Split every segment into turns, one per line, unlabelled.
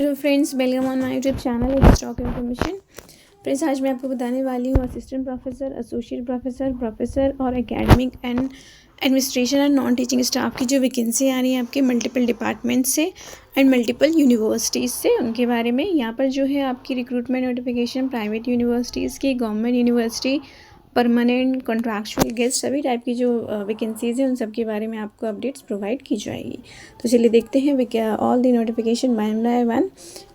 Hello friends, welcome on my YouTube channel stock information. Friends, आज मैं आपको बताने वाली हूँ assistant professor, associate professor, professor और academic and administration and non teaching staff की जो वैकेंसी आ रही है आपके मल्टीपल डिपार्टमेंट से एंड मल्टीपल यूनिवर्सिटीज़ से, उनके बारे में। यहाँ पर जो है आपकी रिक्रूटमेंट नोटिफिकेशन प्राइवेट यूनिवर्सिटीज़ की, government university, permanent, contractual, guest, सभी टाइप की जो वैकेंसीज़ हैं उन सब के बारे में आपको अपडेट्स प्रोवाइड की जाएगी। तो चलिए देखते हैं all the notification one by one.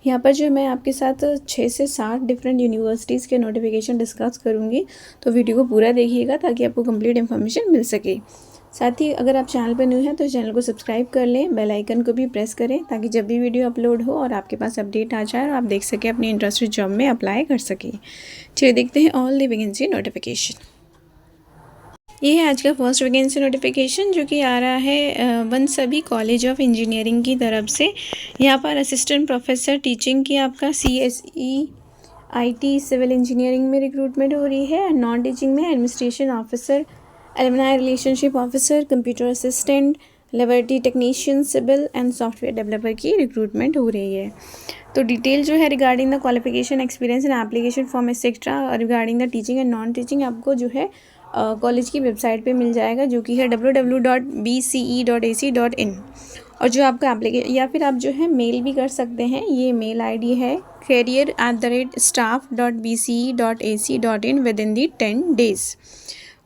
यहाँ पर जो मैं आपके साथ 6 से 7 डिफरेंट यूनिवर्सिटीज़ के नोटिफिकेशन डिस्कस करूँगी, तो वीडियो को पूरा देखिएगा ताकि आपको कंप्लीट इन्फॉर्मेशन मिल सके। साथ ही अगर आप चैनल पर न्यू हैं तो चैनल को सब्सक्राइब कर लें, बेल आइकन को भी प्रेस करें ताकि जब भी वीडियो अपलोड हो और आपके पास अपडेट आ जाए और आप देख सकें, अपनी इंटरेस्टेड जॉब में अप्लाई कर सकें। चलिए देखते हैं ऑल द वैकेंसी नोटिफिकेशन। ये है आज का फर्स्ट वैकेंसी नोटिफिकेशन जो कि आ रहा है वनसभी कॉलेज ऑफ इंजीनियरिंग की तरफ से। यहाँ पर असिस्टेंट प्रोफेसर टीचिंग की आपका CSE IT सिविल इंजीनियरिंग में रिक्रूटमेंट हो रही है। नॉन टीचिंग में administration officer, alumni relationship officer, computer assistant, laboratory technician, civil and software developer की रिक्रूटमेंट हो रही है। तो डिटेल जो है regarding the qualification, experience and application form etcetera regarding the teaching and non teaching आपको जो है कॉलेज की वेबसाइट पे मिल जाएगा, जो कि है www.bce.ac.in। और जो आपका एप्लीकेशन, या फिर आप जो है मेल भी कर सकते हैं। ये मेल ID है career@staff.bce.ac.in with in the 10 days।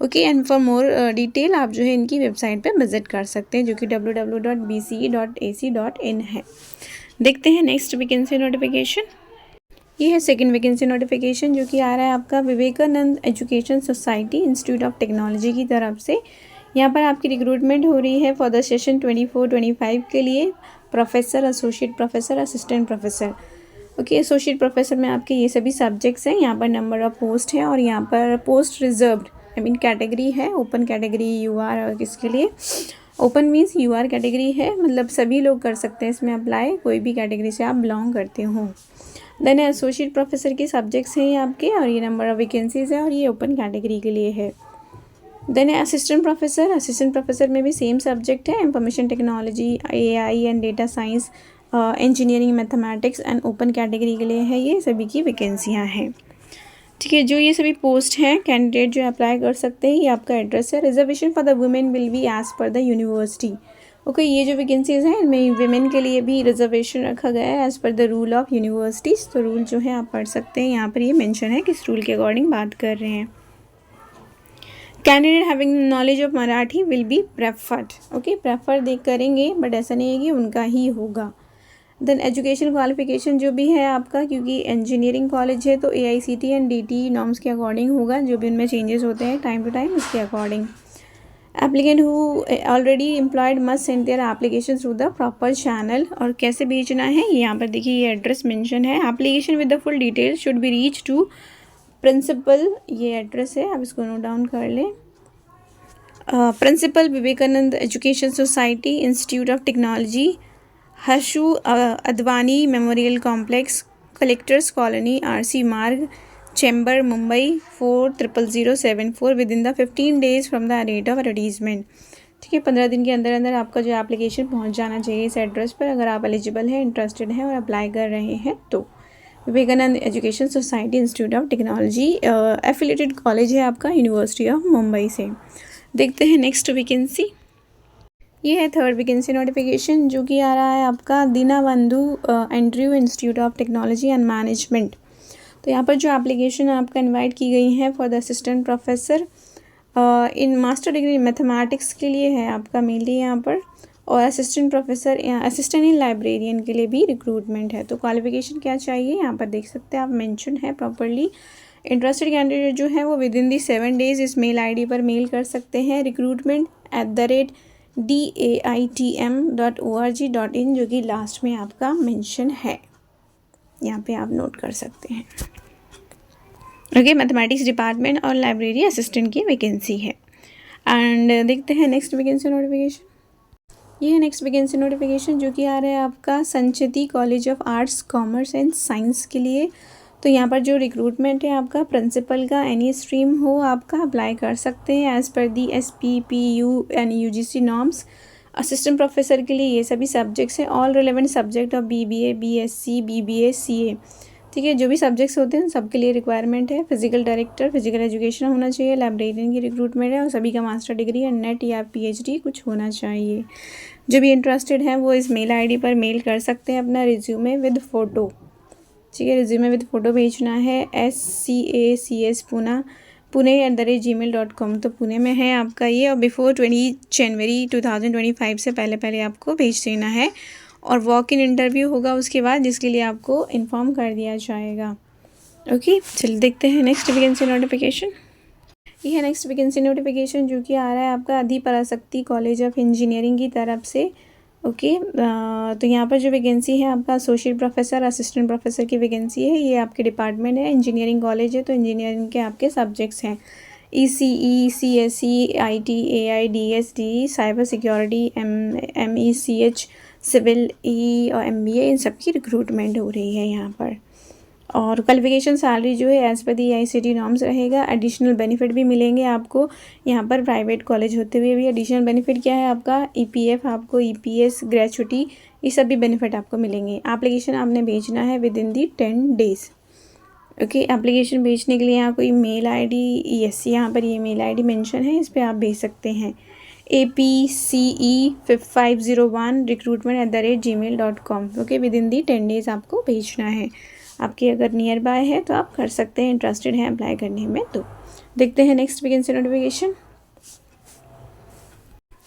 Okay, and for more detail आप जो है इनकी वेबसाइट पे विजिट कर सकते हैं, जो कि www.bce.ac.in है। देखते हैं नेक्स्ट वैकेंसी नोटिफिकेशन। ये है सेकंड वैकेंसी नोटिफिकेशन जो कि आ रहा है आपका Vivekanand education society institute of technology की तरफ से। यहाँ पर आपकी रिक्रूटमेंट हो रही है फॉर द सेशन 24-25 के लिए professor, associate professor, assistant professor. Okay, associate professor में आपके ये सभी सब्जेक्ट्स हैं। यहाँ पर नंबर ऑफ पोस्ट है और यहाँ पर पोस्ट रिजर्व्ड कैटेगरी है। ओपन कैटेगरी UR और किसके लिए ओपन मीन्स UR कैटेगरी है, मतलब सभी लोग कर सकते हैं इसमें अप्लाई, कोई भी कैटेगरी से आप बिलोंग करते हो। देन एसोसिएट प्रोफेसर के सब्जेक्ट्स हैं ये आपके, और ये नंबर ऑफ वैकेंसीज है और ये ओपन कैटेगरी के लिए है। देन असिस्टेंट प्रोफेसर में भी सेम सब्जेक्ट है, information technology, AI and data science, engineering, mathematics and open category के लिए है। ये सभी की वैकेंसियाँ हैं। ठीक है, जो ये सभी पोस्ट हैं, कैंडिडेट जो अप्लाई कर सकते हैं। ये आपका एड्रेस है। Reservation for the women will be as per the university. Okay, ये जो वैकेंसीज़ हैं इनमें वेमेन के लिए भी रिजर्वेशन रखा गया है as per the rule of universities. तो रूल जो है आप पढ़ सकते हैं, यहाँ पर ये मेंशन है किस रूल के अकॉर्डिंग बात कर रहे हैं। Candidate having knowledge of Marathi will be preferred. Okay, prefer देख करेंगे, बट ऐसा नहीं है कि उनका ही होगा। देन एजुकेशन क्वालिफिकेशन जो भी है आपका, क्योंकि इंजीनियरिंग कॉलेज है तो AICTE एंड DTE नॉर्म्स के अकॉर्डिंग होगा, जो भी उनमें चेंजेस होते हैं टाइम टू टाइम, उसके according. Applicant who already employed must send their application through the proper channel. और कैसे भेजना है, ये यहाँ पर देखिए ये एड्रेस मेंशन है। Application with the full detail should be reach to principal, ये एड्रेस है, आप इसको नोट डाउन कर लें। Principal Vivekanand education society institute of technology, Harshu Advani memorial complex, collectors colony, RC Marg, Chembur, Mumbai 400074 within the 15 days from the date of advertisement. ठीक है, 15 दिन के अंदर अंदर आपका जो एप्लीकेशन पहुंच जाना चाहिए इस एड्रेस पर, अगर आप एलिजिबल हैं, इंटरेस्टेड हैं और अप्लाई कर रहे हैं तो। Vivekanand education society institute of technology affiliated college है आपका यूनिवर्सिटी ऑफ मुंबई से। देखते हैं नेक्स्ट वैकेंसी। ये है थर्ड वैकेंसी नोटिफिकेशन जो कि आ रहा है आपका Dinabandhu Andrew institute of technology and management. तो यहाँ पर जो एप्लीकेशन आपका इनवाइट की गई है for the assistant professor in master degree mathematics के लिए है आपका मेनली यहाँ पर, और assistant professor, assistant in librarian के लिए भी रिक्रूटमेंट है। तो क्वालिफिकेशन क्या चाहिए यहाँ पर देख सकते हैं आप, मेंशन है प्रॉपरली। इंटरेस्टेड कैंडिडेट जो है वो विद इन दी 7 days इस मेल ID पर मेल कर सकते हैं, recruitment@daitm.org.in, जो कि लास्ट में आपका मेंशन है, यहाँ पे आप नोट कर सकते हैं। ओके, मैथमेटिक्स डिपार्टमेंट और लाइब्रेरी असिस्टेंट की वैकेंसी है। एंड देखते हैं नेक्स्ट वैकेंसी नोटिफिकेशन। ये है नेक्स्ट वैकेंसी नोटिफिकेशन जो कि आ रहा है आपका Sanchiti college of arts, commerce and science के लिए। तो यहाँ पर जो रिक्रूटमेंट है आपका प्रिंसिपल का, एनी स्ट्रीम हो आपका अप्लाई कर सकते हैं as per the SPPU and UGC norms. Assistant professor के लिए ये सभी सब्जेक्ट्स हैं, all relevant subject of BBA, BSc, BBA, CA, ठीक है, जो भी सब्जेक्ट्स होते हैं सबके लिए रिक्वायरमेंट है। फिजिकल डायरेक्टर, फिजिकल एजुकेशन होना चाहिए, लाइब्रेरियन की रिक्रूटमेंट है और सभी का मास्टर डिग्री या नेट या PhD कुछ होना चाहिए। जो भी इंटरेस्टेड हैं वो इस मेल ID पर मेल कर सकते हैं अपना रिज्यूमे विद फ़ोटो, ठीक है, रिज्यूमे विद फ़ोटो भेजना है SCACS pune@gmail.com। तो पुणे में है आपका ये, और बिफोर 20 जनवरी 2025 से पहले पहले आपको भेज देना है, और वॉक इन इंटरव्यू होगा उसके बाद, जिसके लिए आपको इन्फॉर्म कर दिया जाएगा। ओके, चलिए देखते हैं नेक्स्ट वैकेंसी नोटिफिकेशन। ये है नेक्स्ट वैकेंसी नोटिफिकेशन जो कि आ रहा है आपका अधिपराशक्ति कॉलेज ऑफ इंजीनियरिंग की तरफ से। ओके, तो यहाँ पर जो वैकेंसी है आपका एसोसिएट प्रोफेसर, असिस्टेंट प्रोफेसर की वैकेंसी है। ये आपके डिपार्टमेंट है, इंजीनियरिंग कॉलेज है, तो इंजीनियरिंग के आपके सब्जेक्ट्स हैं ECE, CSE, IT, AI, DSD, cyber security, MECH, civil, E और MBA, इन सब की रिक्रूटमेंट हो रही है यहाँ पर। और क्वालिफिकेशन सैलरी जो है एज़ पर दी ICT नॉर्म्स रहेगा। एडिशनल बेनिफिट भी मिलेंगे आपको यहाँ पर, प्राइवेट कॉलेज होते हुए भी एडिशनल बेनिफिट क्या है आपका, EPF, आपको EPS, ग्रेचुटी, ये सब भी बेनिफिट आपको मिलेंगे। एप्लीकेशन आपने भेजना है with in the 10 days. Okay, application भेजने के लिए यहाँ कोई मेल ID, यस, यहाँ पर ये मेल ID मेंशन है, इस पर आप भेज सकते हैं apce501recruitment@gmail.com। Okay, with in the 10 days आपको भेजना है। आपके अगर नियर बाय है तो आप कर सकते हैं, इंटरेस्टेड हैं अप्लाई करने में तो। देखते हैं नेक्स्ट वैकेंसी नोटिफिकेशन।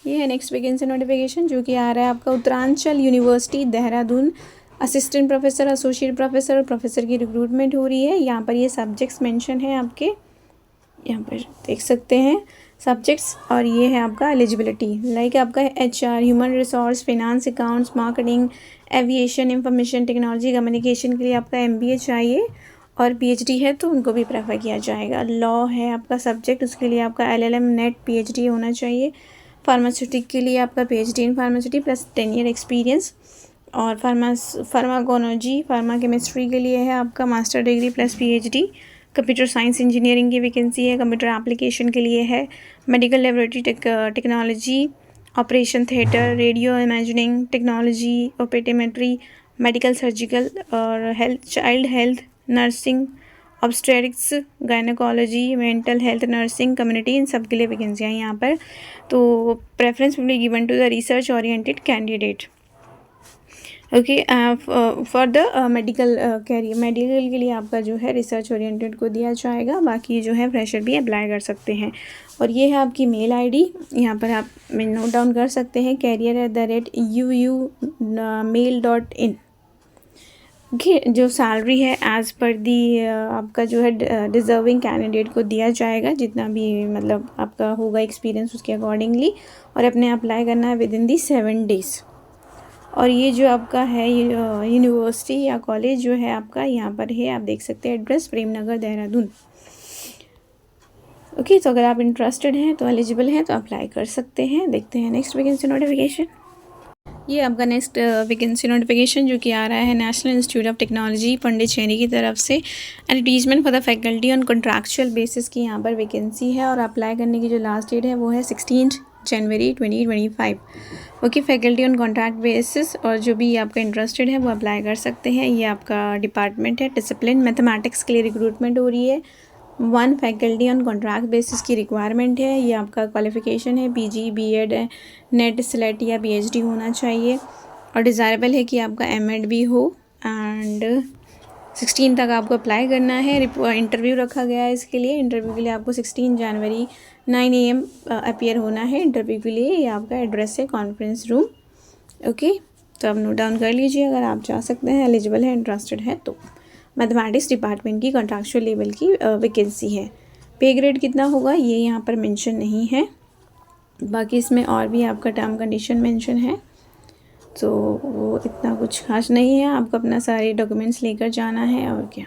ये है नेक्स्ट वैकेंसी नोटिफिकेशन जो कि आ रहा है आपका Uttaranchal university Dehradun, assistant professor, associate professor और प्रोफेसर की रिक्रूटमेंट हो रही है। यहाँ पर ये सब्जेक्ट्स मेंशन है आपके, यहाँ पर देख सकते हैं सब्जेक्ट्स, और ये है आपका एलिजिबिलिटी, लाइक आपका HR, human resource, finance, accounts, marketing, aviation, information technology, communication के लिए आपका MBA चाहिए, और PhD है तो उनको भी प्रेफर किया जाएगा। लॉ है आपका सब्जेक्ट, उसके लिए आपका LLM नेट PhD होना चाहिए। फार्मास्यूटिक के लिए आपका PhD in pharmaceutics plus 10 year experience, और फार्माकोलॉजी, फार्मा केमिस्ट्री के लिए है आपका master degree plus PhD। Computer science engineering की वैकेंसी है, कंप्यूटर एप्लीकेशन के लिए है। Medical laboratory technology, operation theatre, radio imagining technology, optometry, medical surgical और health, child health nursing, obstetrics, gynaecology, mental health nursing, community, इन सब के लिए वैकेंसियाँ हैं यहाँ पर। तो preference will be given to the research oriented candidate. Okay, for the medical career, medical के लिए आपका जो है रिसर्च ओरिएंटेड को दिया जाएगा, बाकी जो है फ्रेशर भी अप्लाई कर सकते हैं। और ये है आपकी मेल ID, यहाँ पर आप नोट डाउन कर सकते हैं, career@uumail.in। ओके, जो सैलरी है एज़ पर दी आपका जो है डिज़र्विंग कैंडिडेट को दिया जाएगा, जितना भी मतलब आपका होगा एक्सपीरियंस उसके अकॉर्डिंगली, और अपने अप्लाई करना है विद इन दी 7 डेज़। और ये जो आपका है यूनिवर्सिटी या कॉलेज जो है आपका यहाँ पर है, आप देख सकते हैं एड्रेस प्रेमनगर देहरादून। ओके, तो अगर आप इंटरेस्टेड हैं तो एलिजिबल हैं तो अप्लाई कर सकते हैं। देखते हैं नेक्स्ट वैकेंसी नोटिफिकेशन। ये आपका नेक्स्ट वैकेंसी नोटिफिकेशन जो कि आ रहा है national institute of technology Pondicherry की तरफ से, advertisement for the faculty on contractual basis की यहाँ पर वैकेंसी है, और अप्लाई करने की जो लास्ट डेट है वो है 16 जनवरी 2025। Okay, faculty on contract basis, और जो भी आपका इंटरेस्टेड है वो अप्लाई कर सकते हैं। ये आपका डिपार्टमेंट है डिसिप्लिन मैथमेटिक्स के लिए रिक्रूटमेंट हो रही है। 1 फैकल्टी ऑन कॉन्ट्रैक्ट बेसिस की रिक्वायरमेंट है। ये आपका क्वालिफिकेशन है PG, BEd, नेट, SLET या PhD होना चाहिए, और डिज़ायरेबल है कि आपका MEd भी हो, एंड 16 तक आपको अप्लाई करना है। इंटरव्यू रखा गया है इसके लिए, इंटरव्यू के लिए आपको 16 जनवरी 9 AM अपीयर होना है इंटरव्यू के लिए। ये आपका एड्रेस है कॉन्फ्रेंस रूम। ओके, तो आप नोट डाउन कर लीजिए अगर आप जा सकते हैं, एलिजिबल है, इंटरेस्टेड है तो। मैथमेटिक्स डिपार्टमेंट की कॉन्ट्रैक्चुअल लेवल की वैकेंसी है। पे ग्रेड कितना होगा ये यहाँ पर मेंशन नहीं है, बाकी इसमें और भी आपका टर्म कंडीशन मेंशन है, तो वो इतना कुछ खास नहीं है। आपको अपना सारे डॉक्यूमेंट्स लेकर जाना है, और क्या।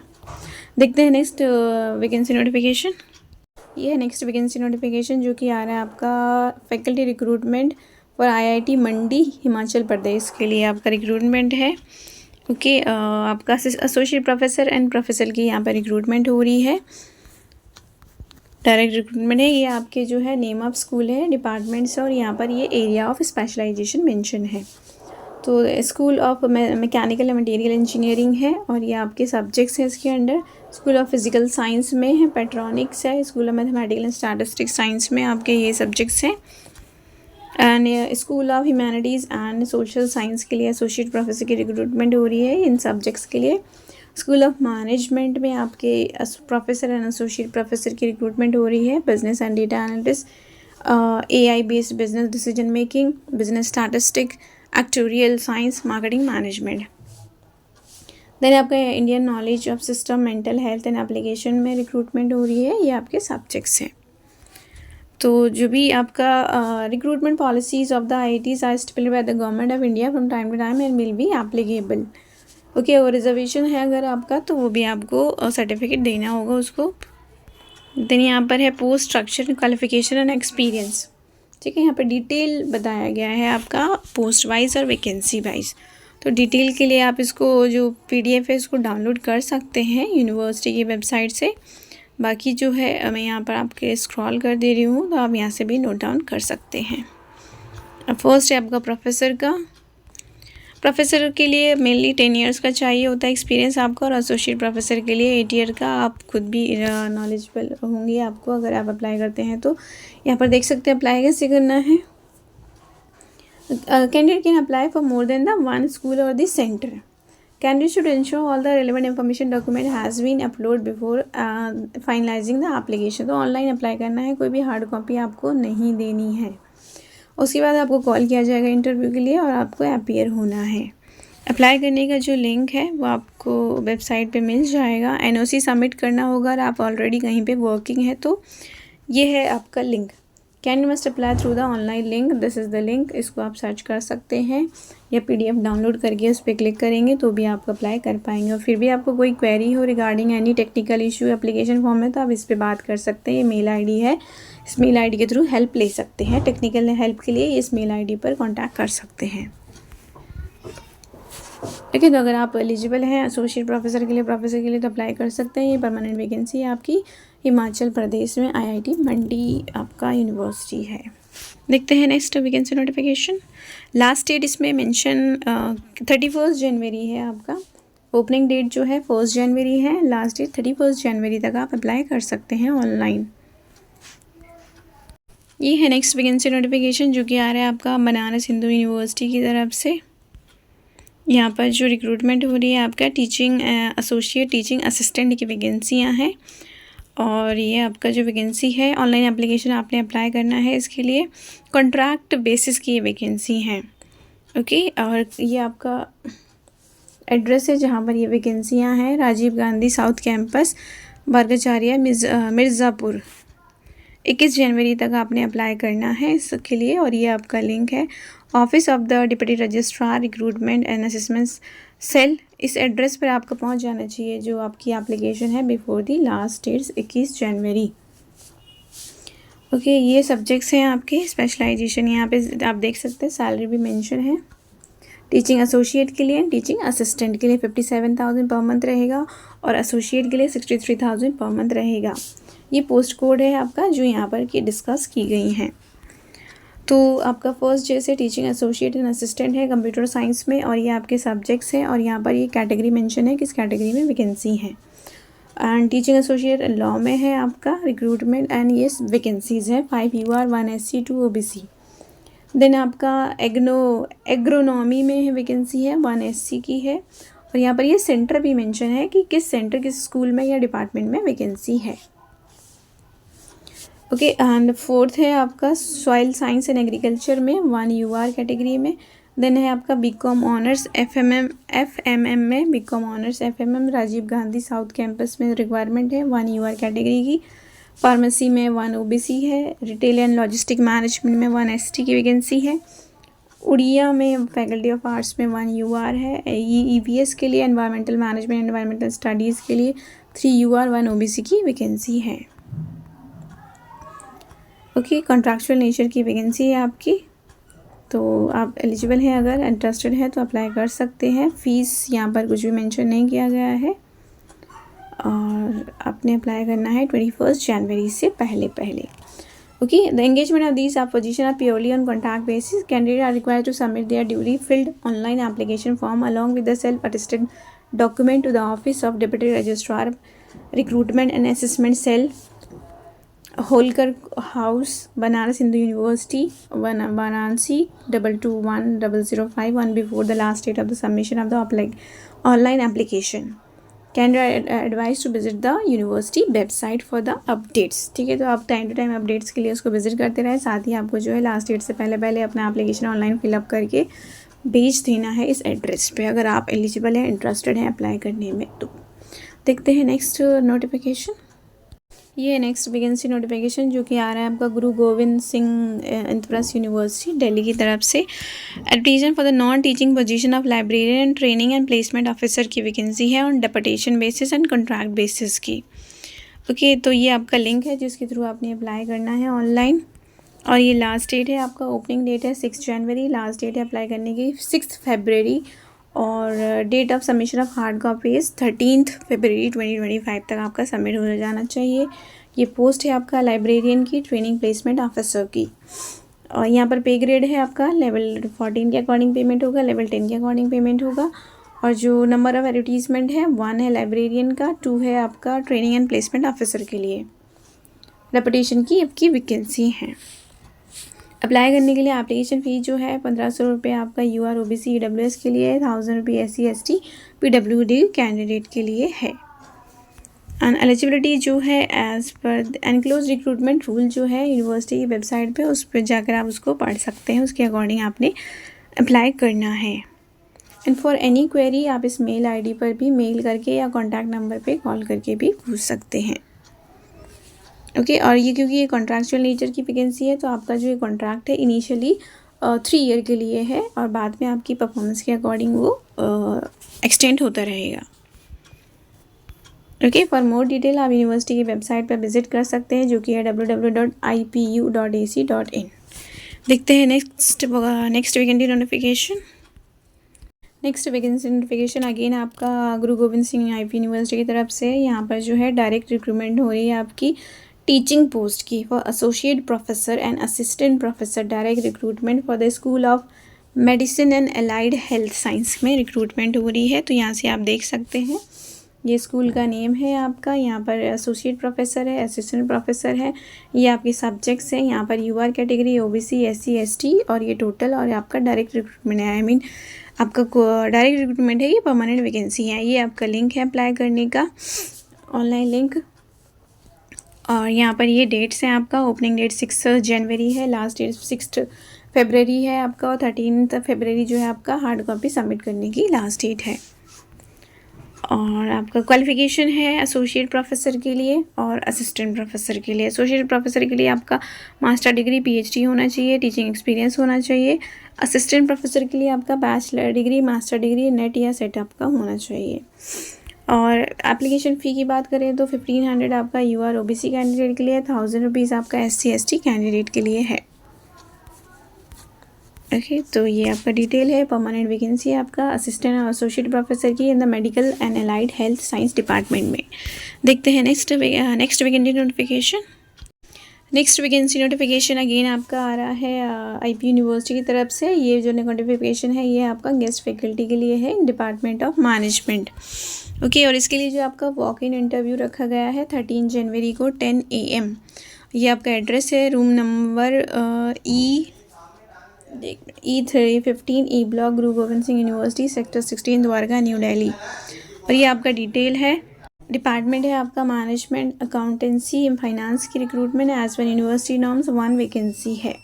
देखते हैं नेक्स्ट वैकेंसी नोटिफिकेशन। ये है नेक्स्ट वैकेंसी नोटिफिकेशन जो कि आ रहा है आपका फैकल्टी रिक्रूटमेंट फॉर IIT मंडी हिमाचल प्रदेश के लिए आपका रिक्रूटमेंट है। ओके, आपका एसोसिएट प्रोफेसर एंड प्रोफेसर की यहाँ पर रिक्रूटमेंट हो रही है। डायरेक्ट रिक्रूटमेंट है। ये आपके जो है नेम ऑफ स्कूल है, डिपार्टमेंट्स, और यहाँ पर ये एरिया ऑफ स्पेशलाइजेशन मेंशन है। तो school of mechanical and material engineering है, और ये आपके सब्जेक्ट्स हैं इसके under. School of physical science में है, पेट्रॉनिक्स है। School of mathematical and statistics science में आपके ये सब्जेक्ट्स हैं। And school of humanities and social science के लिए एसोसिएट प्रोफेसर की रिक्रूटमेंट हो रही है इन सब्जेक्ट्स के लिए। स्कूल ऑफ मैनेजमेंट में आपके प्रोफेसर एंड एसोसिएट प्रोफेसर की रिक्रूटमेंट हो रही है। Business and data analytics, AI based business decision making, business statistic, actuarial science, marketing management. Then आपका Indian knowledge of system, mental health and application में recruitment हो रही है। ये आपके सब्जेक्ट्स हैं। तो जो भी आपका recruitment policies of the IITs are stabled by the government of India from time to time and will be applicable. Okay, और रिजर्वेशन है अगर आपका, तो वो भी आपको सर्टिफिकेट देना होगा उसको। देन यहाँ पर है post structure, qualification and experience. ठीक है, यहाँ पर डिटेल बताया गया है आपका पोस्ट वाइज और वैकेंसी वाइज। तो डिटेल के लिए आप इसको जो PDF है इसको डाउनलोड कर सकते हैं यूनिवर्सिटी की वेबसाइट से। बाकी जो है मैं यहाँ पर आपके स्क्रॉल कर दे रही हूँ, तो आप यहाँ से भी नोट डाउन कर सकते हैं। फर्स्ट है आपका प्रोफेसर का। प्रोफेसर के लिए मेनली 10 ईयर्स का चाहिए होता है एक्सपीरियंस आपको, और एसोसिएट प्रोफेसर के लिए 8 ईयर का। आप खुद भी नॉलेजेबल होंगे आपको अगर आप अप्लाई करते हैं तो। यहाँ पर देख सकते हैं अप्लाई कैसे करना है। Candidate can apply for more than the one school और the centre. Candidate should ensure all the relevant information document has been uploaded before finalizing the application। तो ऑनलाइन अप्लाई करना है, कोई भी हार्ड कॉपी आपको नहीं देनी है। उसके बाद आपको कॉल किया जाएगा इंटरव्यू के लिए और आपको अपीयर होना है। अप्लाई करने का जो लिंक है वो आपको वेबसाइट पे मिल जाएगा। NOC सबमिट करना होगा और आप ऑलरेडी कहीं पे वर्किंग है तो ये है आपका link. Candidate must apply through the online link, this is the link. इसको आप सर्च कर सकते हैं या PDF डाउनलोड करके उस पर क्लिक करेंगे तो भी आप अप्लाई कर पाएंगे। और फिर भी आपको कोई क्वेरी हो regarding any technical issue application form में तो आप इस पर बात कर सकते हैं। ये मेल ID है, इस मेल ID के थ्रू हेल्प ले सकते हैं। टेक्निकल हेल्प के लिए इस मेल ID पर कॉन्टैक्ट कर सकते हैं। ठीक है, तो अगर आप एलिजिबल हैं एसोसिएट प्रोफेसर के लिए तो अप्लाई कर सकते हैं। ये परमानेंट वैकेंसी है आपकी हिमाचल प्रदेश में IIT मंडी आपका यूनिवर्सिटी है। देखते हैं next vacancy notification. Last date इसमें मेंशन 31 जनवरी है आपका। ओपनिंग डेट जो है 1 जनवरी है, लास्ट डेट 31 जनवरी तक आप अप्लाई कर सकते हैं ऑनलाइन। ये है नेक्स्ट वैकेंसी नोटिफिकेशन जो कि आ रहा है आपका बनारस हिंदू यूनिवर्सिटी की तरफ से। यहाँ पर जो रिक्रूटमेंट हो रही है आपका टीचिंग एसोसिएट, टीचिंग असिस्टेंट की वैकेंसियाँ हैं। और ये आपका जो वैकेंसी है ऑनलाइन एप्लीकेशन आपने अप्लाई करना है इसके लिए। कॉन्ट्रैक्ट बेसिस की ये वैकेंसी हैं। ओके, और ये आपका एड्रेस है जहाँ पर ये वैकेंसियाँ हैं, राजीव गांधी साउथ कैंपस, बरगचारिया मिर्ज़ापुर। 21 जनवरी तक आपने अप्लाई करना है इसके लिए। और ये आपका लिंक है office of the deputy registrar recruitment and assessment cell. इस एड्रेस पर आपको पहुंच जाना चाहिए जो आपकी एप्लीकेशन है before the last date 21 January. Okay, ये सब्जेक्ट्स हैं आपके स्पेशलाइजेशन। यहाँ पे आप देख सकते हैं सैलरी भी मेंशन है। टीचिंग एसोसिएट के लिए, टीचिंग असिस्टेंट के लिए 57,000 पर मंथ रहेगा और एसोसिएट के लिए 63,000 पर मंथ रहेगा। ये पोस्ट कोड है आपका जो यहाँ पर की डिस्कस की गई हैं। तो आपका फर्स्ट जैसे टीचिंग एसोसिएट एंड असिस्टेंट है कंप्यूटर साइंस में, और ये आपके सब्जेक्ट्स हैं। और यहाँ पर ये कैटेगरी मेंशन है किस कैटेगरी में वैकेंसी है। एंड टीचिंग एसोसिएट लॉ में है आपका रिक्रूटमेंट एंड ये वैकेंसीज़ है 5 UR 1 SC 2 OBC। देन आपका एग्रोनॉमी में है वैकेंसी है 1 SC की है। और यहाँ पर ये सेंटर भी मेंशन है कि किस सेंटर, किस स्कूल में या डिपार्टमेंट में वैकेंसी है। ओके, एंड फोर्थ है आपका सॉइल साइंस एंड एग्रीकल्चर में 1 UR कैटेगरी में। देन है आपका BCom ऑनर्स FMM में, BCom honours FMM Rajiv Gandhi south campus में रिक्वायरमेंट है 1 UR कैटेगरी की। फार्मेसी में 1 OBC है। रिटेल एंड लॉजिस्टिक मैनेजमेंट में 1 ST की वैकेंसी है। उड़िया में फैकल्टी ऑफ आर्ट्स में 1 UR है। EVS के लिए एनवायरमेंटल मैनेजमेंट एनवायरमेंटल स्टडीज़ के लिए 3 UR 1 OBC की वैकेंसी है। ओके, कॉन्ट्रैक्चुअल नेचर की वैकेंसी है आपकी। तो आप एलिजिबल हैं, अगर इंटरेस्टेड हैं तो अप्लाई कर सकते हैं। फ़ीस यहाँ पर कुछ भी मेंशन नहीं किया गया है। और आपने अप्लाई करना है 21 जनवरी से पहले। Okay, the engagement of these आप position are purely on contract basis. Candidate are required to submit their duly filled online application form along with the self attested document to the office of deputy registrar recruitment and assessment cell, Holkar house, Banaras Hindu university, Varanasi 221005 1 before the last date of the submission of the online application. Candidate advise to visit the university website for the updates. ठीक है, तो आप time to time updates के लिए उसको visit करते रहें। साथ ही आपको जो है लास्ट डेट से पहले अपना एप्लीकेशन ऑनलाइन फिलअप करके भेज देना है इस एड्रेस पे, अगर आप एलिजिबल हैं, इंटरेस्टेड हैं अप्लाई करने में। तो देखते हैं नेक्स्ट नोटिफिकेशन। ये है नेक्स्ट वैकेंसी नोटिफिकेशन जो कि आ रहा है आपका गुरु गोविंद सिंह इंद्रप्रस्थ यूनिवर्सिटी दिल्ली की तरफ से। Advertisement for the non teaching position of librarian training and placement officer की वैकेंसी है on deputation basis and contract basis की। ओके, तो ये आपका लिंक है जिसके थ्रू आपने अप्लाई करना है ऑनलाइन, और ये लास्ट डेट है आपका, ओपनिंग डेट है 6 जनवरी, लास्ट डेट है अप्लाई करने की 6 फरवरी, और date of submission of hard copies 13 फरवरी 2025 तक आपका सबमिट हो जाना चाहिए। ये पोस्ट है आपका लाइब्रेरियन की ट्रेनिंग प्लेसमेंट ऑफिसर की, और यहाँ पर पे ग्रेड है आपका लेवल 14 के अकॉर्डिंग पेमेंट होगा, लेवल 10 के अकॉर्डिंग पेमेंट होगा, और जो नंबर ऑफ़ एडवर्टीजमेंट है 1 है लाइब्रेरियन का, 2 है आपका ट्रेनिंग एंड प्लेसमेंट ऑफिसर के लिए। रेपुटेशन की आपकी वैकेंसी है। अप्लाई करने के लिए एप्लीकेशन फ़ीस जो है 1500 रुपये आपका UR OBC EWS के लिए है, 1000 रुपये SC ST PWD कैंडिडेट के लिए है। एंड एलिजिबिलिटी जो है as per enclose recruitment rule जो है यूनिवर्सिटी की वेबसाइट पे, उस पर जाकर आप उसको पढ़ सकते हैं, उसके अकॉर्डिंग आपने अप्लाई करना है। एंड फॉर एनी क्वेरी आप इस मेल ID पर भी मेल करके या कॉन्टैक्ट नंबर पे कॉल करके भी पूछ सकते हैं। ओके, और ये क्योंकि ये कॉन्ट्रैक्चुअल नेचर की वैकेंसी है, तो आपका जो ये कॉन्ट्रैक्ट है इनिशियली 3 ईयर के लिए है, और बाद में आपकी परफॉर्मेंस के अकॉर्डिंग वो एक्सटेंड होता रहेगा। ओके, फॉर मोर डिटेल आप यूनिवर्सिटी की वेबसाइट पर विजिट कर सकते हैं जो कि है www.ipu.ac.in। देखते हैं next vacancy notification. Next vacancy notification again आपका गुरु गोविंद सिंह IP यूनिवर्सिटी की तरफ से। यहाँ पर जो है डायरेक्ट रिक्रूटमेंट हो रही है आपकी टीचिंग पोस्ट की for associate professor and assistant professor, direct recruitment for the school of medicine and allied health science में रिक्रूटमेंट हो रही है। तो यहाँ से आप देख सकते हैं ये स्कूल का नेम है आपका, यहाँ पर एसोसिएट प्रोफेसर है, असिस्टेंट प्रोफेसर है, ये आपके सब्जेक्ट्स हैं, यहाँ पर UR category OBC SC ST, और ये टोटल, और आपका डायरेक्ट रिक्रूटमेंट है। आई मीन आपका डायरेक्ट रिक्रूटमेंट है, ये परमानेंट वैकेंसी है। ये आपका लिंक है अप्लाई करने का, ऑनलाइन लिंक, और यहाँ पर ये डेट्स हैं आपका। ओपनिंग डेट 6 जनवरी है, लास्ट डेट 6 फरवरी है आपका, और 13 फरवरी जो है आपका हार्ड कॉपी सबमिट करने की लास्ट डेट है। और आपका क्वालिफ़िकेशन है एसोसिएट प्रोफेसर के लिए और असिस्टेंट प्रोफेसर के लिए। एसोसिएट प्रोफेसर के लिए आपका मास्टर डिग्री PhD होना चाहिए, टीचिंग एक्सपीरियंस होना चाहिए। असिस्टेंट प्रोफेसर के लिए आपका bachelor degree, master degree, net या सेट आपका होना चाहिए। और एप्लीकेशन फ़ी की बात करें तो 1500 आपका UR OBC कैंडिडेट के लिए, 1000 रुपीज़ आपका SC ST कैंडिडेट के लिए है। ओके, तो ये आपका डिटेल है। परमानेंट वैकेंसी है आपका असिस्टेंट और एसोसिएट प्रोफेसर की in the medical and allied health science department में। देखते हैं next vacancy notification. Next vacancy notification again आपका आ रहा है IP यूनिवर्सिटी की तरफ से। ये जो नोटिफिकेशन है ये आपका गेस्ट फैकल्टी के लिए है, डिपार्टमेंट ऑफ मैनेजमेंट। ओके, और इसके लिए जो आपका वॉक इन इंटरव्यू रखा गया है 13 जनवरी को 10 AM। ये आपका एड्रेस है room number E315 E block, Guru Gobind Singh university, sector 16, Dwarka, new Delhi. और ये आपका डिटेल है। डिपार्टमेंट है आपका मैनेजमेंट, अकाउंटेंसी, फाइनेंस की recruitment as per university norms. 1 vacancy है।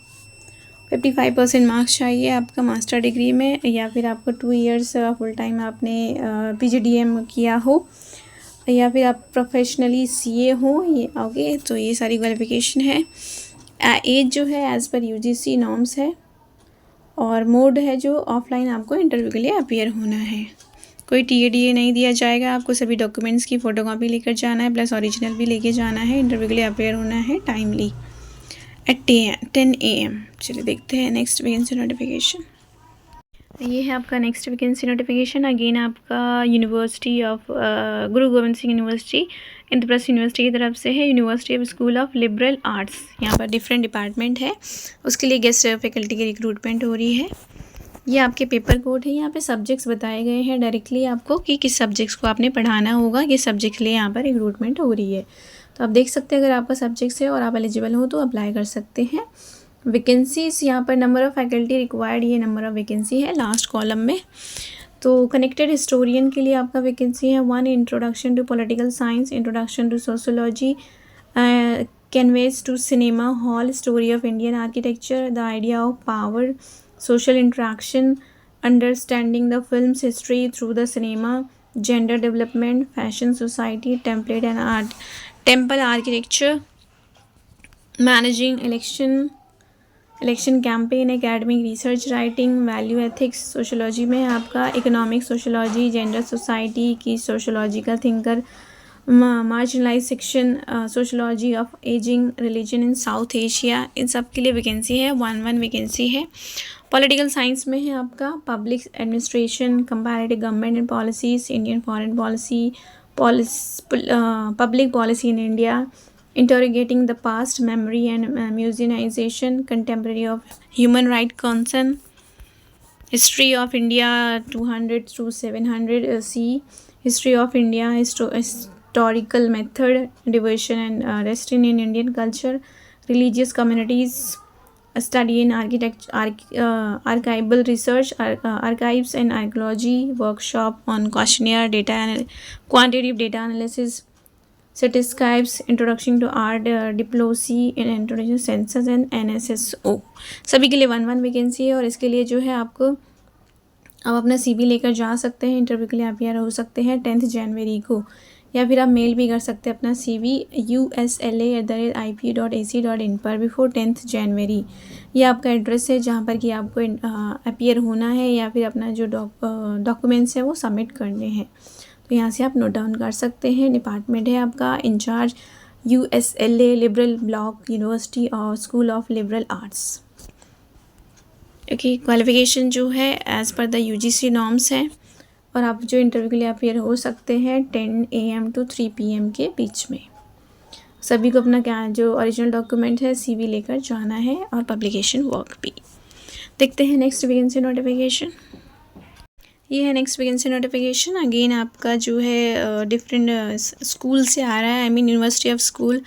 55% मार्क्स चाहिए आपका मास्टर डिग्री में, या फिर आपको 2 इयर्स फुल टाइम आपने PGDM किया हो, या फिर आप प्रोफेशनली CA हो। ये ओके, तो ये सारी क्वालिफिकेशन है। एज जो है एज़ पर UGC नॉर्म्स है, और मोड है जो ऑफलाइन आपको इंटरव्यू के लिए अपीयर होना है। कोई TADA नहीं दिया जाएगा, आपको सभी डॉक्यूमेंट्स की फ़ोटोकॉपी लेकर जाना है, प्लस ओरिजिनल भी लेके जाना है। इंटरव्यू के लिए अपीयर होना है टाइमली एट 10 AM। चलिए देखते हैं नेक्स्ट वैकेंसी नोटिफिकेशन। ये है आपका नेक्स्ट वैकेंसी नोटिफिकेशन। अगेन आपका university of Guru Gobind Singh university, Indraprastha university की तरफ से है। University of school of liberal arts, यहाँ पर डिफरेंट डिपार्टमेंट है, उसके लिए गेस्ट फैकल्टी की रिक्रूटमेंट हो रही है। ये आपके पेपर कोड है, यहाँ पे सब्जेक्ट्स बताए गए हैं डायरेक्टली आपको कि किस सब्जेक्ट्स को आपने पढ़ाना होगा, किस सब्जेक्ट के लिए यहाँ पर रिक्रूटमेंट हो रही है। तो आप देख सकते हैं अगर आपका सब्जेक्ट्स है और आप एलिजिबल हो तो अप्लाई कर सकते हैं। वैकेंसीज यहाँ पर नंबर ऑफ़ फैकल्टी रिक्वायर्ड, ये नंबर ऑफ़ वैकेंसी है लास्ट कॉलम में। तो कनेक्टेड हिस्टोरियन के लिए आपका वैकेंसी है 1, introduction to political science, introduction to sociology, canvas to cinema hall, story of Indian architecture, the idea of power, social interaction, understanding the film's history through the cinema, gender development, fashion society, template and art, temple architecture, managing election campaign, academic research writing, value ethics, sociology में आपका economic sociology, gender society की sociological thinker, marginalized section, sociology of aging, religion in South Asia, इन सब के लिए vacancy है। 1 vacancy है। Political science में है आपका public administration, comparative government and policies, Indian foreign policy, public policy in India, interrogating the past, memory and museumization, contemporary of human right concern, history of India 200 through 700 C, history of India, historical method, division and destiny in Indian culture, religious communities, study in architecture, archival research, archives and archaeology, workshop on questionnaire data and quantitative data analysis, cityscapes, introduction to art, diplomacy in introduction census and NSSO, सभी के लिए 1 vacancy है। और इसके लिए जो है आपको आप अपना CV लेकर जा सकते हैं, इंटरव्यू के लिए आप यहाँ हो सकते हैं 10 जनवरी को, या फिर आप मेल भी कर सकते हैं अपना CV usla@ip.ac.in पर बिफोर 10 जनवरी। ये आपका एड्रेस है जहाँ पर कि आपको अपीयर होना है या फिर अपना जो डॉक्यूमेंट्स हैं वो सबमिट करने हैं। तो यहाँ से आप नोट डाउन कर सकते हैं। डिपार्टमेंट है आपका incharge USLA liberal block university और school of liberal arts. Okay, qualification जो है as per the UGC norms है। और आप जो इंटरव्यू के लिए अपेयर हो सकते हैं 10 AM to 3 PM के बीच में। सभी को अपना क्या जो ओरिजिनल डॉक्यूमेंट है CV लेकर जाना है और पब्लिकेशन वर्क भी। देखते हैं नेक्स्ट वैकेंसी नोटिफिकेशन। ये है नेक्स्ट वैकेंसी नोटिफिकेशन। अगेन आपका जो है डिफरेंट स्कूल से आ रहा है, university of school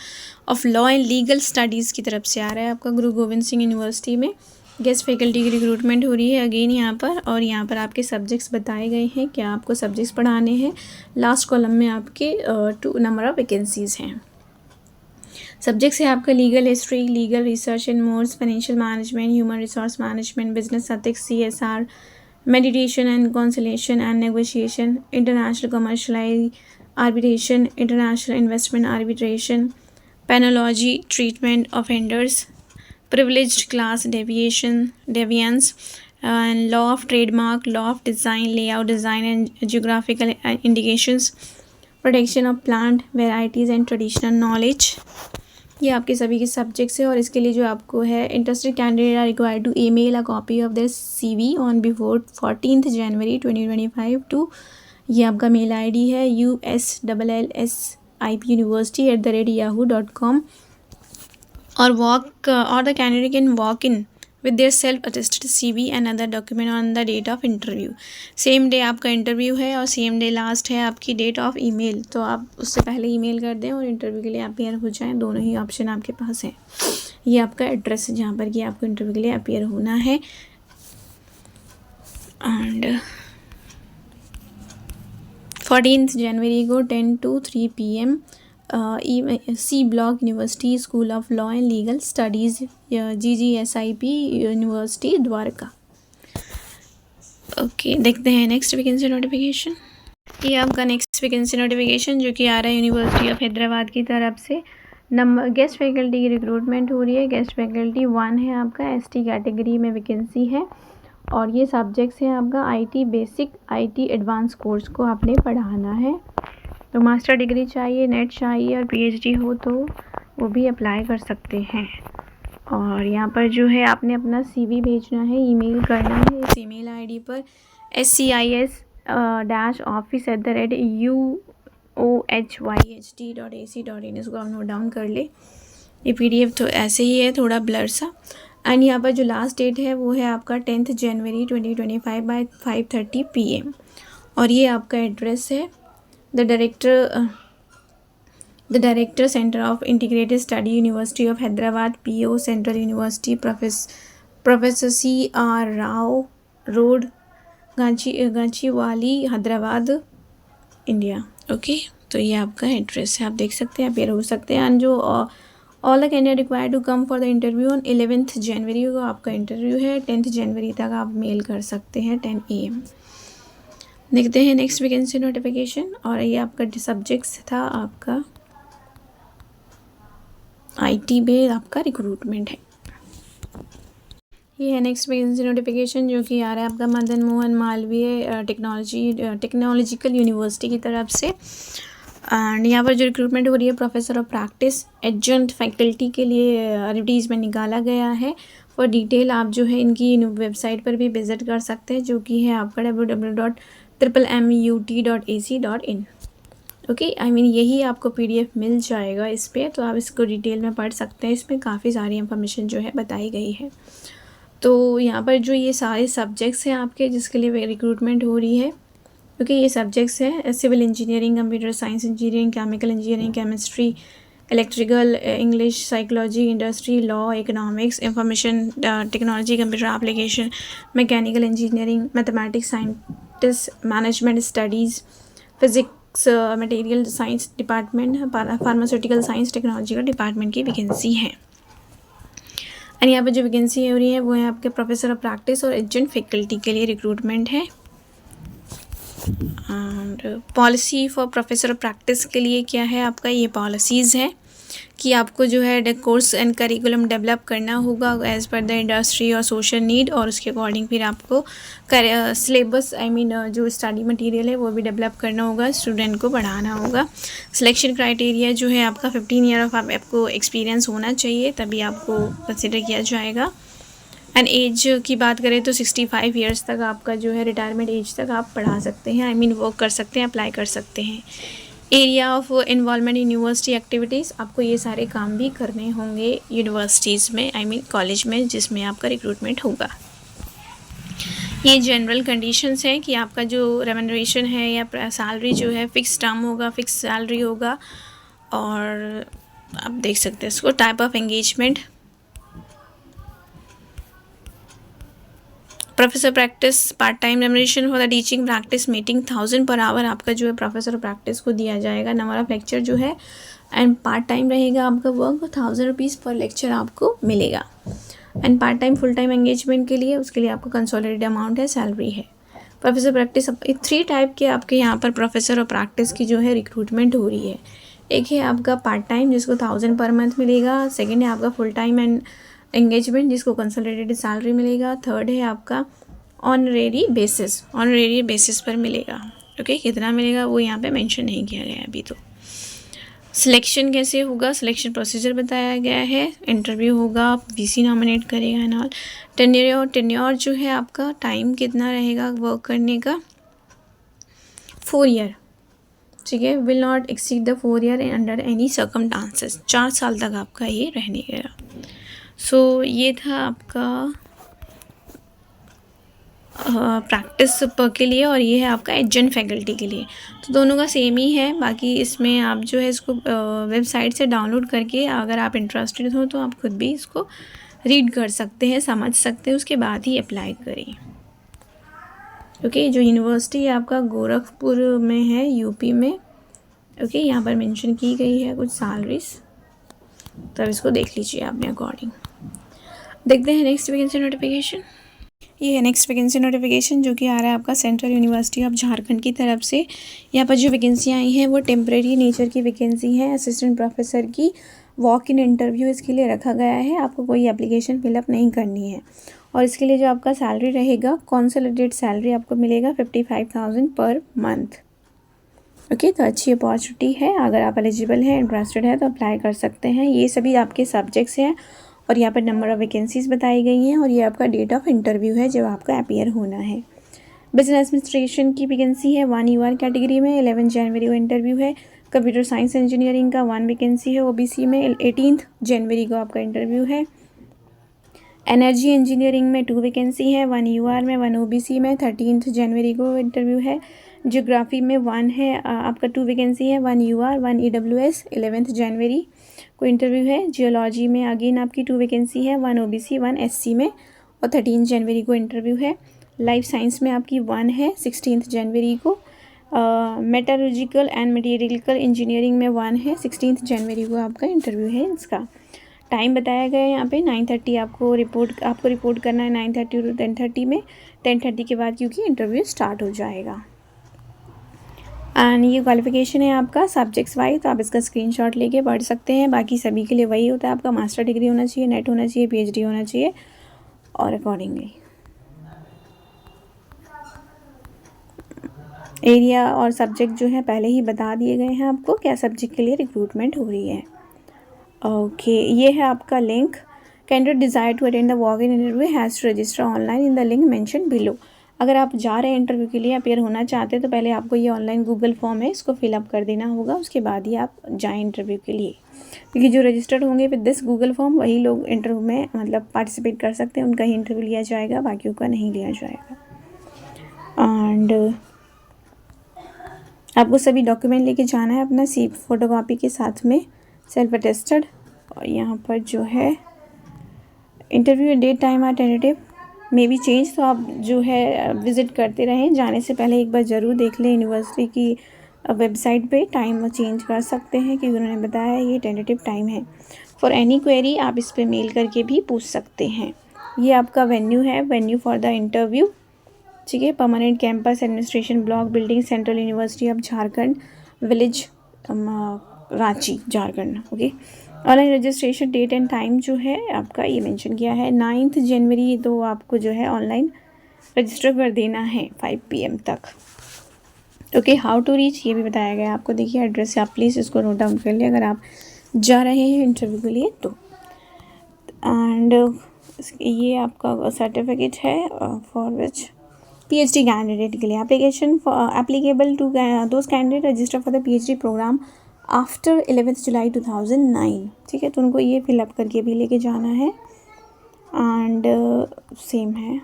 of law and legal studies की तरफ से आ रहा है आपका गुरु गोविंद सिंह यूनिवर्सिटी में। गेस्ट फैकल्टी की रिक्रूटमेंट हो रही है अगेन यहाँ पर, और यहाँ पर आपके सब्जेक्ट्स बताए गए हैं, क्या आपको सब्जेक्ट्स पढ़ाने हैं। लास्ट कॉलम में आपके 2 नंबर ऑफ वैकेंसीज़ हैं। सब्जेक्ट्स है आपका legal history, legal research and mores, financial management, human resource management, business ethics, CSR, meditation and conciliation and negotiation, international commercial arbitration, international investment arbitration, penology, treatment offenders, privileged class deviance, and law of trademark, law of design, layout design and geographical indications, protection of plant varieties and traditional knowledge। ये आपके सभी के subjects है। और इसके लिए जो आपको है interested candidate are required to email a copy of their CV on before 14 January 2025 to, ये आपका मेल ID है ussipuniversity@yahoo.com, or the candidate can walk in with their self attested CV and other document on the date of interview। Same day आपका interview है और same day last है आपकी date of email, तो आप उससे पहले ईमेल कर दें और इंटरव्यू के लिए अपियर हो जाएं। दोनों ही ऑप्शन आपके पास हैं। ये आपका एड्रेस है जहाँ पर कि आपको इंटरव्यू के लिए अपियर होना है। एंड 14 जनवरी को 10 to 3 PM C block university school of law and legal studies, GGSIP university Dwarka. Okay, देखते हैं नेक्स्ट वैकेंसी नोटिफिकेशन। ये आपका नेक्स्ट वैकेंसी नोटिफिकेशन जो कि आ रहा है यूनिवर्सिटी ऑफ हैदराबाद की तरफ से। नंबर गेस्ट फैकल्टी की रिक्रूटमेंट हो रही है। गेस्ट फैकल्टी 1 है आपका, ST कैटेगरी में वैकेंसी है। और ये सब्जेक्ट्स हैं आपका IT basic, IT advance course को आपने पढ़ाना है। तो मास्टर डिग्री चाहिए, नेट चाहिए और PhD हो तो वो भी अप्लाई कर सकते हैं। और यहाँ पर जो है आपने अपना CV भेजना है, ईमेल करना है इस ईमेल ID पर scis-office@uohyht.ac.in। इसको आप नोट डाउन कर ले। ये PDF तो ऐसे ही है, थोड़ा ब्लर सा। एंड यहाँ पर जो लास्ट डेट है वो है आपका 10 जनवरी 2025 बाय 5:30 PM। और ये आपका एड्रेस है the director centre of integrated study university of Hyderabad PO central university professor CR Rao road Gachibowli Hyderabad India. Okay, तो ये आपका एड्रेस है, आप देख सकते हैं, आप ये हो सकते हैं। एंड जो all the candidate required to come for the interview on 11 जनवरी को आपका इंटरव्यू है। 10 जनवरी तक आप मेल कर सकते हैं 10 AM। देखते हैं नेक्स्ट वैकेंसी नोटिफिकेशन। और ये आपका सब्जेक्ट्स था आपका IT में आपका रिक्रूटमेंट है। ये है नेक्स्ट वैकेंसी नोटिफिकेशन जो कि आ रहा है आपका मदन मोहन मालवीय टेक्नोलॉजिकल यूनिवर्सिटी की तरफ से। एंड यहाँ पर जो रिक्रूटमेंट हो रही है professor of practice adjunct faculty के लिए एडवर्टीजमेंट निकाला गया है। फॉर डिटेल आप जो है इनकी वेबसाइट पर भी विजिट कर सकते हैं जो कि है आपका www.mmut.ac.in। ओके, यही आपको PDF मिल जाएगा इस पर, तो आप इसको डिटेल में पढ़ सकते हैं। इसमें काफ़ी सारी इंफॉर्मेशन जो है बताई गई है। तो यहाँ पर जो ये सारे सब्जेक्ट्स हैं आपके जिसके लिए रिक्रूटमेंट हो रही है, क्योंकि ये सब्जेक्ट्स हैं civil engineering, computer science engineering, chemical engineering, chemistry, electrical, English, psychology, industry, law, economics, information technology, computer application, mechanical engineering, mathematics, scientist, management studies, physics, material science department, pharmaceutical science technological department की vacancy है। And यहाँ पर जो vacancy हो रही है वो है आपके प्रोफेसर ऑफ प्रैक्टिस और एडजंक्ट फैकल्टी के लिए रिक्रूटमेंट है। And policy for professor of practice के लिए क्या है आपका, ये पॉलिसीज़ है कि आपको जो है कोर्स एंड करिकुलम डेवलप करना होगा एज़ पर द इंडस्ट्री और सोशल नीड, और उसके अकॉर्डिंग फिर आपको सिलेबस जो स्टडी मटेरियल है वो भी डेवलप करना होगा, स्टूडेंट को पढ़ाना होगा। सिलेक्शन क्राइटेरिया जो है आपका 15 ईयर ऑफ आपको एक्सपीरियंस होना चाहिए, तभी आपको कंसिडर किया जाएगा। एंड एज की बात करें तो 65 ईयर्स तक आपका जो है रिटायरमेंट एज तक आप पढ़ा सकते हैं, वर्क कर सकते हैं, अप्लाई कर सकते हैं। Area of involvement university activities, आपको ये सारे काम भी करने होंगे यूनिवर्सिटीज़ में, कॉलेज में जिसमें आपका रिक्रूटमेंट होगा। ये जनरल कंडीशंस हैं कि आपका जो रेम्यूनरेशन है या सैलरी जो है फिक्स टर्म होगा, फिक्स सैलरी होगा। और आप देख सकते हैं इसको type of engagement, professor practice part time remuneration for the teaching practice meeting 1000 per hour आपका जो है प्रोफेसर प्रैक्टिस को दिया जाएगा। नंबर ऑफ लेक्चर जो है एंड पार्ट टाइम रहेगा आपका वर्क, 1000 रुपीज़ पर लेक्चर आपको मिलेगा। And part time full time engagement के लिए उसके लिए आपका कंसोलिडेटेड अमाउंट है, सैलरी है। प्रोफेसर प्रैक्टिस 3 टाइप के आपके यहाँ पर प्रोफेसर और प्रैक्टिस की जो है रिक्रूटमेंट हो रही है। एक है आपका पार्ट टाइम जिसको 1000 पर मंथ मिलेगा। सेकेंड है आपका फुल टाइम एंड एंगेजमेंट जिसको कंसोलिडेटेड सैलरी मिलेगा। थर्ड है आपका ऑनरेरी बेसिस पर मिलेगा। ओके, कितना मिलेगा वो यहाँ पे मेंशन नहीं किया गया है अभी। तो सिलेक्शन कैसे होगा, सिलेक्शन प्रोसीजर बताया गया है। इंटरव्यू होगा, VC नॉमिनेट करेगा एंड ऑल। टेन्योर जो है आपका टाइम कितना रहेगा वर्क करने का, 4 ईयर, ठीक है, will not exceed the 4 year under any circumstances. 4 साल तक आपका ये रहने गया। सो ये था आपका प्रैक्टिस के लिए, और ये है आपका एडजंक्ट फैकल्टी के लिए। तो दोनों का सेम ही है। बाकी इसमें आप जो है इसको वेबसाइट से डाउनलोड करके अगर आप इंटरेस्टेड हो तो आप खुद भी इसको रीड कर सकते हैं, समझ सकते हैं, उसके बाद ही अप्लाई करें। ओके, जो यूनिवर्सिटी आपका गोरखपुर में है, UP में। ओके, यहाँ पर मेंशन की गई है कुछ सैलरीज, तब इसको देख लीजिए अपने अकॉर्डिंग। देखते हैं नेक्स्ट वैकेंसी नोटिफिकेशन। ये है नेक्स्ट वैकेंसी नोटिफिकेशन जो कि आ रहा है आपका सेंट्रल यूनिवर्सिटी ऑफ झारखंड की तरफ से। यहाँ पर जो वैकेंसी आई हैं वो टेम्प्रेरी नेचर की वैकेंसी है। असिस्टेंट प्रोफेसर की वॉक इन इंटरव्यू इसके लिए रखा गया है। आपको कोई एप्लीकेशन फिलअप नहीं करनी है। और इसके लिए जो आपका सैलरी रहेगा, कंसोलिडेटेड सैलरी आपको मिलेगा 55,000 पर मंथ। ओके, तो अच्छी अपॉर्चुनिटी है। अगर आप एलिजिबल हैं, इंटरेस्टेड है तो अप्लाई कर सकते हैं। ये सभी आपके सब्जेक्ट्स हैं और यहाँ पर नंबर ऑफ़ वैकेंसीज़ बताई गई हैं और ये आपका डेट ऑफ इंटरव्यू है जब आपका अपीयर होना है। बिजनेस एडमिनिस्ट्रेशन की वैकेंसी है 1 UR कैटेगरी में, 11 जनवरी को इंटरव्यू है। कंप्यूटर साइंस इंजीनियरिंग का 1 वैकेंसी है OBC में, 18 जनवरी को आपका इंटरव्यू है। एनर्जी इंजीनियरिंग में 2 वैकेंसी है, 1 UR में, 1 OBC में, 13 जनवरी को इंटरव्यू है। ज्योग्राफी में 1 है आपका 2 वैकेंसी है, 1 UR 1 EWS, 11 जनवरी को इंटरव्यू है। जियोलॉजी में अगेन आपकी 2 वैकेंसी है, 1 OBC 1 SC में और 13 जनवरी को इंटरव्यू है। लाइफ साइंस में आपकी 1 है 16 जनवरी को। मेटलर्जिकल एंड मटेरियल इंजीनियरिंग में 1 है, 16 जनवरी को आपका इंटरव्यू है। इसका टाइम बताया गया है यहाँ पे 9:30 आपको रिपोर्ट करना है 9:30 to 10:30 में। 10:30 के बाद क्योंकि इंटरव्यू स्टार्ट हो जाएगा। एंड ये क्वालिफिकेशन है आपका सब्जेक्ट्स वाइज, तो आप इसका स्क्रीनशॉट लेके पढ़ सकते हैं। बाकी सभी के लिए वही होता है, आपका मास्टर डिग्री होना चाहिए, नेट होना चाहिए, PhD होना चाहिए और अकॉर्डिंगली एरिया और सब्जेक्ट जो है पहले ही बता दिए गए हैं आपको क्या सब्जेक्ट के लिए रिक्रूटमेंट हो रही है। ओके ये है आपका link. Candidate desire to attend the walk in interview has to register online in the link mention below. अगर आप जा रहे हैं इंटरव्यू के लिए, अपेयर होना चाहते हैं, तो पहले आपको ये ऑनलाइन गूगल फॉर्म है, इसको फिलअप कर देना होगा, उसके बाद ही आप जाएँ इंटरव्यू के लिए। क्योंकि जो रजिस्टर्ड होंगे विद दिस गूगल फॉर्म वही लोग इंटरव्यू में मतलब पार्टिसिपेट कर सकते हैं, उनका ही इंटरव्यू लिया जाएगा, बाकियों का नहीं लिया जाएगा। एंड आपको सभी डॉक्यूमेंट लेके जाना है अपना फोटोकॉपी के साथ में, सेल्फ अटेस्टेड। और यहाँ पर जो है interview date time are tentative may be change, तो आप जो है विज़िट करते रहें, जाने से पहले एक बार ज़रूर देख लें यूनिवर्सिटी की वेबसाइट पे, टाइम चेंज कर सकते हैं क्योंकि उन्होंने बताया है ये टेंटेटिव टाइम है। फॉर एनी क्वेरी आप इस पर मेल करके भी पूछ सकते हैं। ये आपका वेन्यू है, वेन्यू फॉर द इंटरव्यू, ठीक है। Permanent campus administration block building, central university of Jharkhand, village Ranchi Jharkhand. Okay online registration date and time जो है आपका ये मेंशन किया है 9 जनवरी, तो आपको जो है ऑनलाइन रजिस्टर कर देना है 5 PM तक। ओके हाउ टू रीच ये भी बताया गया है आपको। देखिए एड्रेस आप प्लीज़ इसको नोट डाउन कर लें अगर आप जा रहे हैं इंटरव्यू के लिए तो। एंड ये आपका सर्टिफिकेट है फॉर विच PhD कैंडिडेट के लिए application applicable to those candidate register for the PhD programme after 11 July 2009, ठीक है। तो उनको ये फिलअप करके भी लेके जाना है। एंड सेम है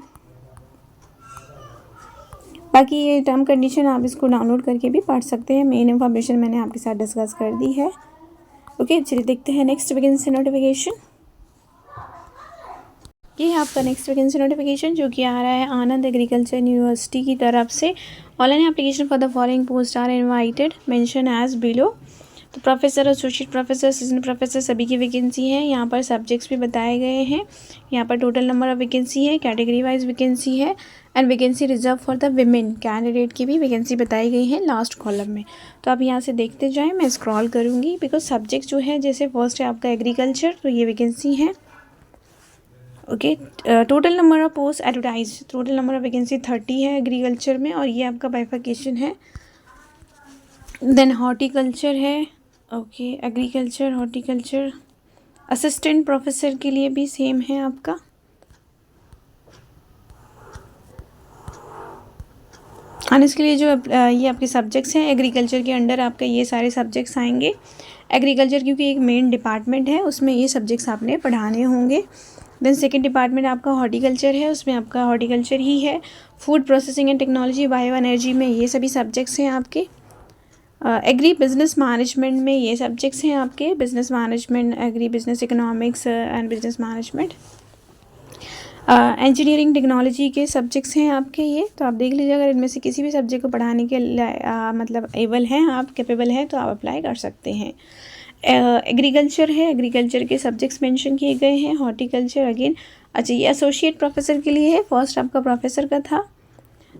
बाकी ये टर्म कंडीशन, आप इसको डाउनलोड करके भी पढ़ सकते हैं। मेन इन्फॉर्मेशन मैंने आपके साथ डिस्कस कर दी है। ओके चलिए देखते हैं नेक्स्ट वैकेंसी नोटिफिकेशन। ये है आपका नेक्स्ट वैकेंसी नोटिफिकेशन जो कि आ रहा है आनंद एग्रीकल्चर यूनिवर्सिटी की तरफ से। Online application for the following post are invited mention as below. तो professor, associate professor, assistant professor सभी की वैकेंसी है। यहाँ पर सब्जेक्ट्स भी बताए गए हैं। यहाँ पर टोटल नंबर ऑफ वैकेंसी है, कैटेगरी वाइज वैकेंसी है and vacancy reserve for the women candidate की भी वैकेंसी बताई गई है लास्ट कॉलम में। तो आप यहाँ से देखते जाएँ, मैं स्क्रॉल करूँगी बिकॉज सब्जेक्ट जो है जैसे फर्स्ट है आपका एग्रीकल्चर, तो ये वैकेंसी है। Okay total number of post advertise, total number of vacancy 30 है एग्रीकल्चर में और ये आपका बाइफर्केशन है। देन हॉर्टिकल्चर है, okay agriculture horticulture. Assistant professor के लिए भी सेम है आपका। और इसके लिए जो ये आपके सब्जेक्ट्स हैं एग्रीकल्चर के अंडर आपके ये सारे सब्जेक्ट्स आएंगे। एग्रीकल्चर क्योंकि एक मेन डिपार्टमेंट है, उसमें ये सब्जेक्ट्स आपने पढ़ाने होंगे। देन सेकंड डिपार्टमेंट आपका हॉर्टिकल्चर है, उसमें आपका हॉर्टिकल्चर ही है। Food processing and technology, bio energy में ये सभी सब्जेक्ट्स हैं आपके। एग्री बिजनेस मैनेजमेंट में ये सब्जेक्ट्स हैं आपके, business management, agri business economics and business management. Engineering technology के सब्जेक्ट्स हैं आपके ये। तो आप देख लीजिए अगर इनमें से किसी भी सब्जेक्ट को पढ़ाने के मतलब एबल हैं आप, कैपेबल हैं, तो आप अप्लाई कर सकते हैं। एग्रीकल्चर है, एग्रीकल्चर के सब्जेक्ट्स मेंशन किए गए हैं। हॉर्टिकल्चर अगेन, अच्छा ये एसोसिएट प्रोफेसर के लिए है, फर्स्ट आपका प्रोफेसर का था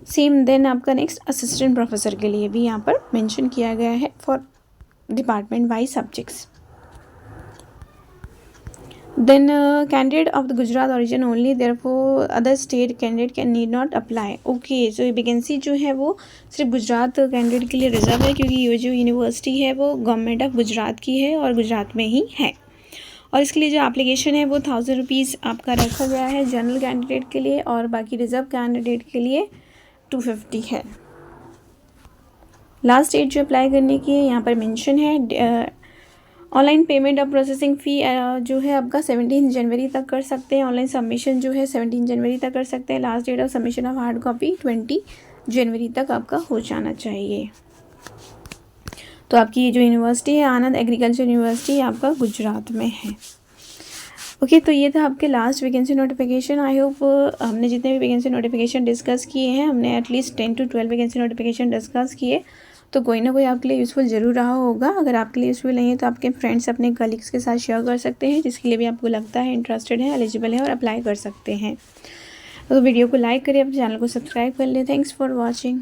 सेम। देन आपका नेक्स्ट असिस्टेंट प्रोफेसर के लिए भी यहाँ पर मेंशन किया गया है for department wise subjects. Then candidate of the Gujarat origin only, therefore other state candidate can need not apply. Okay so ये वैकेंसी जो है वो सिर्फ गुजरात कैंडिडेट के लिए रिजर्व है क्योंकि ये जो यूनिवर्सिटी है वो गवर्नमेंट ऑफ गुजरात की है और गुजरात में ही है। और इसके लिए जो एप्लीकेशन है वो 1000 रुपीज़ आपका रखा गया है जनरल कैंडिडेट के लिए, और बाकी रिज़र्व कैंडिडेट के लिए 250 है। लास्ट डेट जो अप्लाई करने की है यहाँ पर मेंशन है। ऑनलाइन पेमेंट और प्रोसेसिंग फ़ी जो है आपका 17 जनवरी तक कर सकते हैं। ऑनलाइन सबमिशन जो है 17 जनवरी तक कर सकते हैं। Last date of submission of hard copy 20 जनवरी तक आपका हो जाना चाहिए। तो आपकी ये जो यूनिवर्सिटी है आनंद एग्रीकल्चर यूनिवर्सिटी आपका गुजरात में है। ओके, तो ये था आपके last vacancy notification. I hope हमने जितने भी वैकेंसी नोटिफिकेशन डिस्कस किए हैं, हमने at least 10 to 12 vacancy notification discuss किए, तो कोई ना कोई आपके लिए यूज़फुल ज़रूर रहा होगा। अगर आपके लिए यूज़फुल नहीं है तो आपके फ्रेंड्स अपने कलीग्स के साथ शेयर कर सकते हैं, जिसके लिए भी आपको लगता है इंटरेस्टेड है, एलिजिबल है और अप्लाई कर सकते हैं। तो वीडियो को लाइक करें, अपने चैनल को सब्सक्राइब कर लें। Thanks for watching.